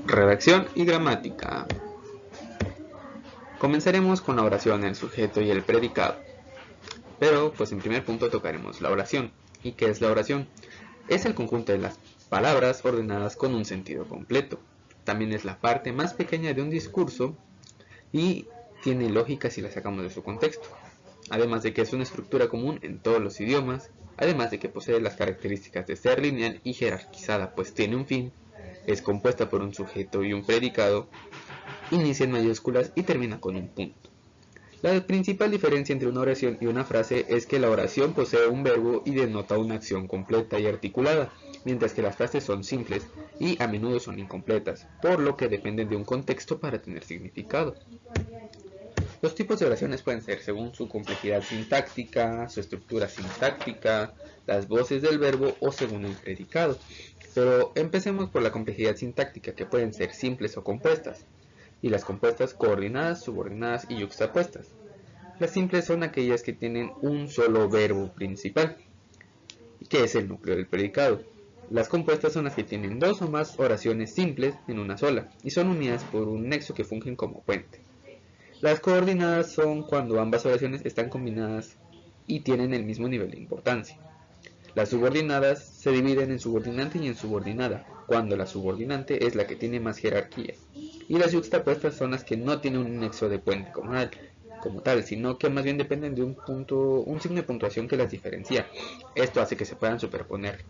Redacción y gramática. Comenzaremos con la oración, el sujeto y el predicado. Pero, pues en primer punto tocaremos la oración. ¿Y qué es la oración? Es el conjunto de las palabras ordenadas con un sentido completo. También es la parte más pequeña de un discurso y tiene lógica si la sacamos de su contexto. Además de que es una estructura común en todos los idiomas, además de que posee las características de ser lineal y jerarquizada, pues tiene un fin, es compuesta por un sujeto y un predicado, inicia en mayúsculas y termina con un punto. La principal diferencia entre una oración y una frase es que la oración posee un verbo y denota una acción completa y articulada, mientras que las frases son simples y a menudo son incompletas, por lo que dependen de un contexto para tener significado. Los tipos de oraciones pueden ser según su complejidad sintáctica, su estructura sintáctica, las voces del verbo o según el predicado. Pero empecemos por la complejidad sintáctica, que pueden ser simples o compuestas, y las compuestas coordinadas, subordinadas y yuxtapuestas. Las simples son aquellas que tienen un solo verbo principal, que es el núcleo del predicado. Las compuestas son las que tienen dos o más oraciones simples en una sola, y son unidas por un nexo que fungen como puente. Las coordinadas son cuando ambas oraciones están combinadas y tienen el mismo nivel de importancia. Las subordinadas se dividen en subordinante y en subordinada, cuando la subordinante es la que tiene más jerarquía. Y las yuxtapuestas son las que no tienen un nexo de puente como tal, sino que más bien dependen de un signo de puntuación que las diferencia. Esto hace que se puedan superponer.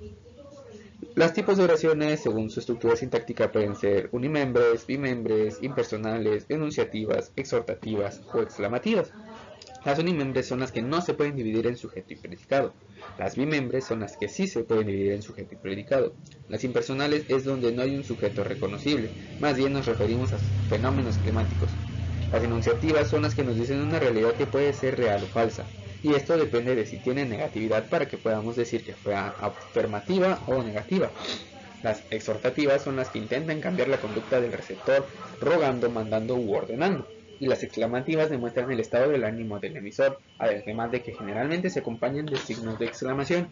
Los tipos de oraciones, según su estructura sintáctica, pueden ser unimembres, bimembres, impersonales, enunciativas, exhortativas o exclamativas. Las unimembres son las que no se pueden dividir en sujeto y predicado. Las bimembres son las que sí se pueden dividir en sujeto y predicado. Las impersonales es donde no hay un sujeto reconocible, más bien nos referimos a fenómenos climáticos. Las enunciativas son las que nos dicen una realidad que puede ser real o falsa, y esto depende de si tiene negatividad para que podamos decir que fue afirmativa o negativa. Las exhortativas son las que intentan cambiar la conducta del receptor, rogando, mandando u ordenando. Y las exclamativas demuestran el estado del ánimo del emisor, además de que generalmente se acompañan de signos de exclamación.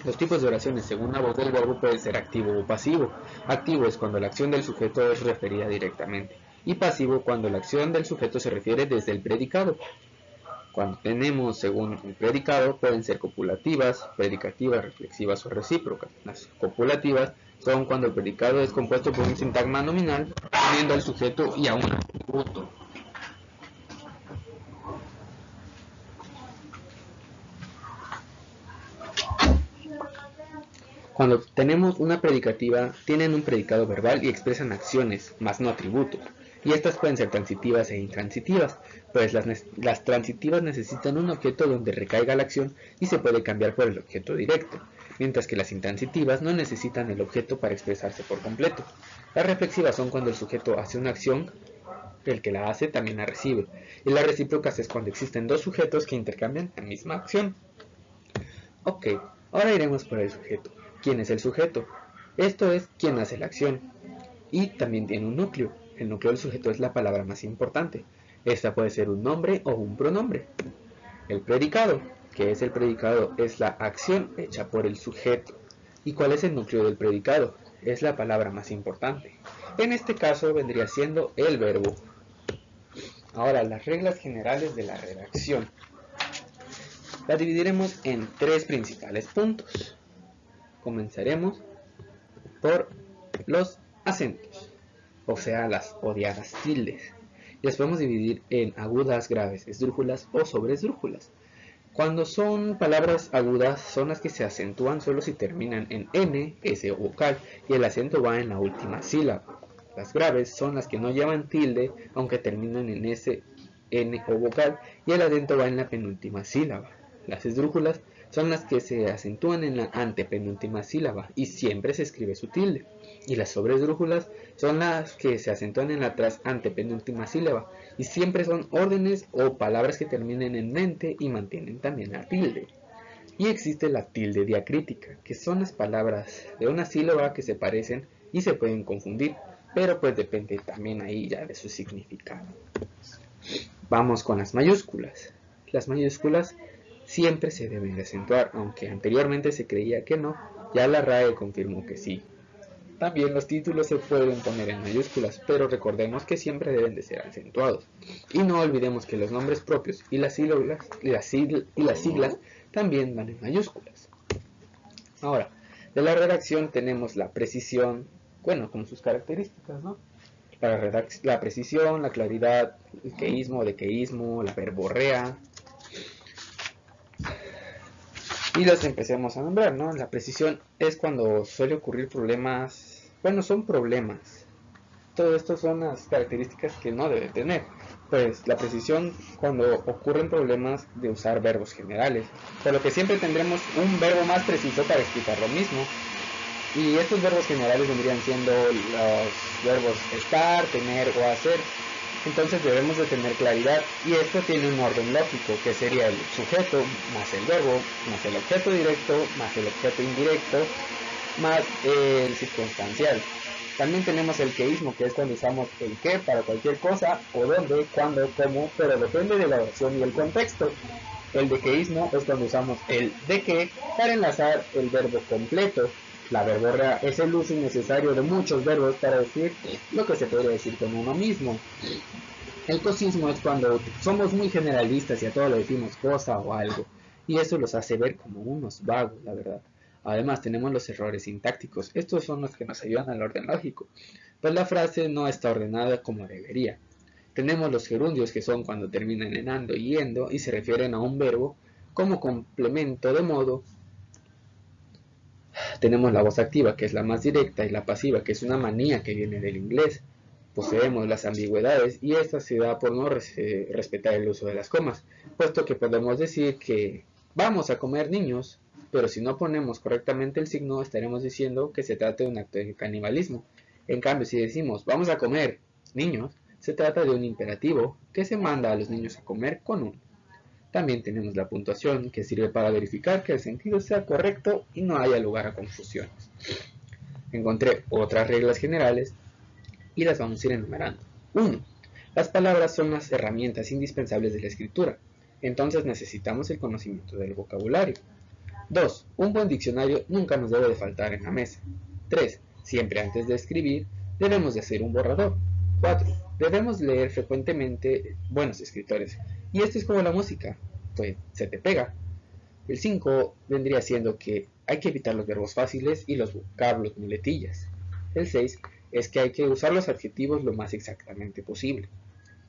Los tipos de oraciones según la voz del verbo pueden ser activo o pasivo. Activo es cuando la acción del sujeto es referida directamente, y pasivo cuando la acción del sujeto se refiere desde el predicado. Cuando tenemos según el predicado pueden ser copulativas, predicativas, reflexivas o recíprocas. Las copulativas son cuando el predicado es compuesto por un sintagma nominal uniendo al sujeto y a un atributo. Cuando tenemos una predicativa, tienen un predicado verbal y expresan acciones, más no atributos. Y estas pueden ser transitivas e intransitivas, pues las transitivas necesitan un objeto donde recaiga la acción y se puede cambiar por el objeto directo, mientras que las intransitivas no necesitan el objeto para expresarse por completo. Las reflexivas son cuando el sujeto hace una acción, el que la hace también la recibe, y las recíprocas es cuando existen dos sujetos que intercambian la misma acción. Ok, ahora iremos por el sujeto. ¿Quién es el sujeto? Esto es quien hace la acción. Y también tiene un núcleo. El núcleo del sujeto es la palabra más importante. Esta puede ser un nombre o un pronombre. El predicado. ¿Qué es el predicado? Es la acción hecha por el sujeto. ¿Y cuál es el núcleo del predicado? Es la palabra más importante. En este caso vendría siendo el verbo. Ahora, las reglas generales de la redacción. La dividiremos en tres principales puntos. Comenzaremos por los acentos, o sea, las odiadas tildes. Las podemos dividir en agudas, graves, esdrújulas o sobreesdrújulas. Cuando son palabras agudas, son las que se acentúan solo si terminan en N, S o vocal, y el acento va en la última sílaba. Las graves son las que no llevan tilde, aunque terminan en S, N o vocal, y el acento va en la penúltima sílaba. Las esdrújulas son las que se acentúan en la antepenúltima sílaba y siempre se escribe su tilde. Y las sobreesdrújulas son las que se acentúan en la tras antepenúltima sílaba y siempre son órdenes o palabras que terminen en mente y mantienen también la tilde. Y existe la tilde diacrítica, que son las palabras de una sílaba que se parecen y se pueden confundir, pero pues depende también ahí ya de su significado. Vamos con las mayúsculas. Las mayúsculas siempre se deben de acentuar, aunque anteriormente se creía que no, ya la RAE confirmó que sí. También los títulos se pueden poner en mayúsculas, pero recordemos que siempre deben de ser acentuados. Y no olvidemos que los nombres propios y las siglas también van en mayúsculas. Ahora, de la redacción tenemos la precisión, bueno, con sus características, ¿no? La precisión, la claridad, el queísmo, dequeísmo, la verborrea. Y los empecemos a nombrar, ¿no? La precisión es cuando suele ocurrir problemas, bueno, son problemas. Todo esto son las características que no debe tener. Pues la precisión cuando ocurren problemas de usar verbos generales, por lo que siempre tendremos un verbo más preciso para explicar lo mismo. Y estos verbos generales vendrían siendo los verbos estar, tener o hacer. Entonces debemos de tener claridad y esto tiene un orden lógico que sería el sujeto más el verbo más el objeto directo más el objeto indirecto más el circunstancial. También tenemos el queísmo, que es cuando usamos el qué para cualquier cosa o dónde, cuándo, cómo, pero depende de la oración y el contexto. El dequeísmo es cuando usamos el de qué para enlazar el verbo completo. La verborrea es el uso innecesario de muchos verbos para decir lo que se podría decir con uno mismo. El cosismo es cuando somos muy generalistas y a todo le decimos cosa o algo, y eso los hace ver como unos vagos, la verdad. Además tenemos los errores sintácticos, estos son los que nos ayudan al orden lógico, pues la frase no está ordenada como debería. Tenemos los gerundios, que son cuando terminan en ando y yendo y se refieren a un verbo como complemento de modo. Tenemos la voz activa, que es la más directa, y la pasiva, que es una manía que viene del inglés. Poseemos las ambigüedades y esta se da por no respetar el uso de las comas, puesto que podemos decir que vamos a comer niños, pero si no ponemos correctamente el signo estaremos diciendo que se trata de un acto de canibalismo. En cambio, si decimos vamos a comer niños, se trata de un imperativo que se manda a los niños a comer con un. También tenemos la puntuación, que sirve para verificar que el sentido sea correcto y no haya lugar a confusiones. Encontré otras reglas generales y las vamos a ir enumerando. 1. Las palabras son las herramientas indispensables de la escritura, entonces necesitamos el conocimiento del vocabulario. 2. Un buen diccionario nunca nos debe de faltar en la mesa. 3. Siempre antes de escribir debemos de hacer un borrador. 4. Debemos leer frecuentemente buenos escritores. Y esto es como la música, pues se te pega. El 5 vendría siendo que hay que evitar los verbos fáciles y los vocablos muletillas. El 6 es que hay que usar los adjetivos lo más exactamente posible.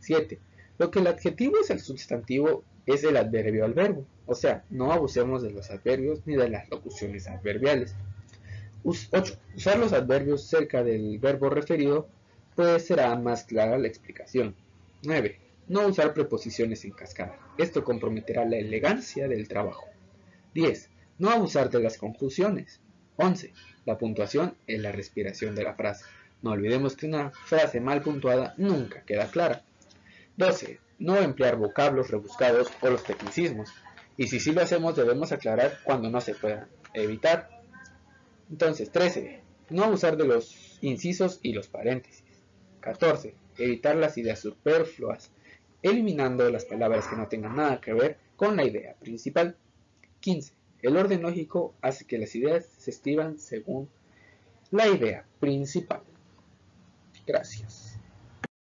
7. Lo que el adjetivo es el sustantivo es el adverbio al verbo, o sea, no abusemos de los adverbios ni de las locuciones adverbiales. 8. Usar los adverbios cerca del verbo referido, pues será más clara la explicación. 9. No usar preposiciones en cascada, esto comprometerá la elegancia del trabajo. 10. No abusar de las conjunciones. 11. La puntuación es la respiración de la frase. No olvidemos que una frase mal puntuada nunca queda clara. 12. No emplear vocablos rebuscados o los tecnicismos. Y si sí lo hacemos debemos aclarar cuando no se pueda evitar. Entonces, 13. No abusar de los incisos y los paréntesis. 14. Evitar las ideas superfluas, eliminando las palabras que no tengan nada que ver con la idea principal. 15. El orden lógico hace que las ideas se escriban según la idea principal. Gracias.